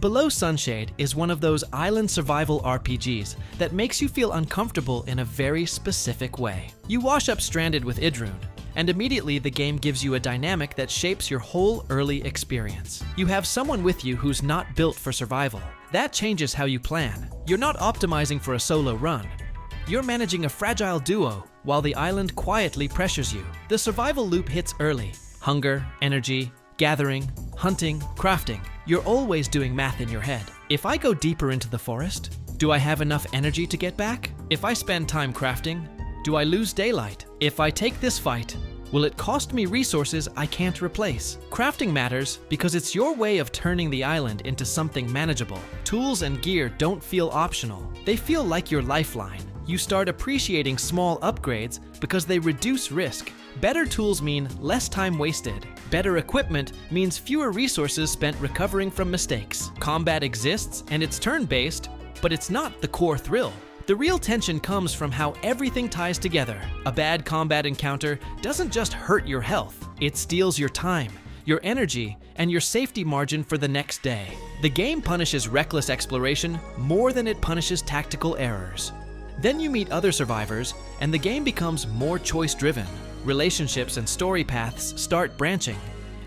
Below Sunshade is one of those island survival RPGs that makes you feel uncomfortable in a very specific way. You wash up stranded with Idrun, and immediately the game gives you a dynamic that shapes your whole early experience. You have someone with you who's not built for survival. That changes how you plan. You're not optimizing for a solo run. You're managing a fragile duo while the island quietly pressures you. The survival loop hits early. Hunger, energy, gathering, hunting, crafting. You're always doing math in your head. If I go deeper into the forest, do I have enough energy to get back? If I spend time crafting, do I lose daylight? If I take this fight, will it cost me resources I can't replace? Crafting matters because it's your way of turning the island into something manageable. Tools and gear don't feel optional. They feel like your lifeline. You start appreciating small upgrades because they reduce risk. Better tools mean less time wasted. Better equipment means fewer resources spent recovering from mistakes. Combat exists and it's turn-based, but it's not the core thrill. The real tension comes from how everything ties together. A bad combat encounter doesn't just hurt your health, it steals your time, your energy, and your safety margin for the next day. The game punishes reckless exploration more than it punishes tactical errors. Then you meet other survivors, and the game becomes more choice-driven. Relationships and story paths start branching,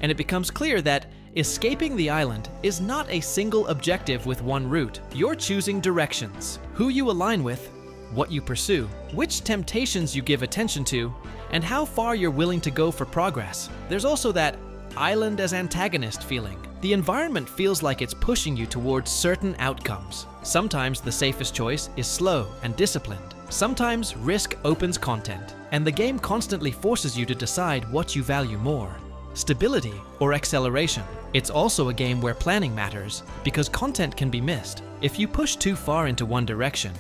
and it becomes clear that escaping the island is not a single objective with one route. You're choosing directions, who you align with, what you pursue, which temptations you give attention to, and how far you're willing to go for progress. There's also that island as antagonist feeling. The environment feels like it's pushing you towards certain outcomes. Sometimes the safest choice is slow and disciplined. Sometimes risk opens content, and the game constantly forces you to decide what you value more: stability or acceleration. It's also a game where planning matters because content can be missed. If you push too far into one direction,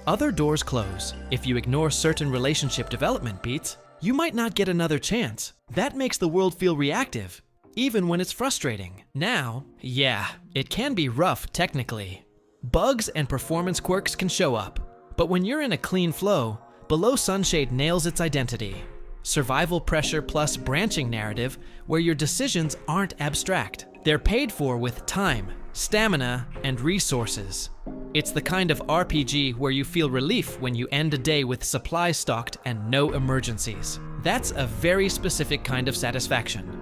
other doors close. If you ignore certain relationship development beats, you might not get another chance. That makes the world feel reactive, even when it's frustrating. Now, yeah, it can be rough technically. Bugs and performance quirks can show up, but when you're in a clean flow, Below Sunshade nails its identity. Survival pressure plus branching narrative where your decisions aren't abstract. They're paid for with time, stamina, and resources. It's the kind of RPG where you feel relief when you end a day with supplies stocked and no emergencies. That's a very specific kind of satisfaction.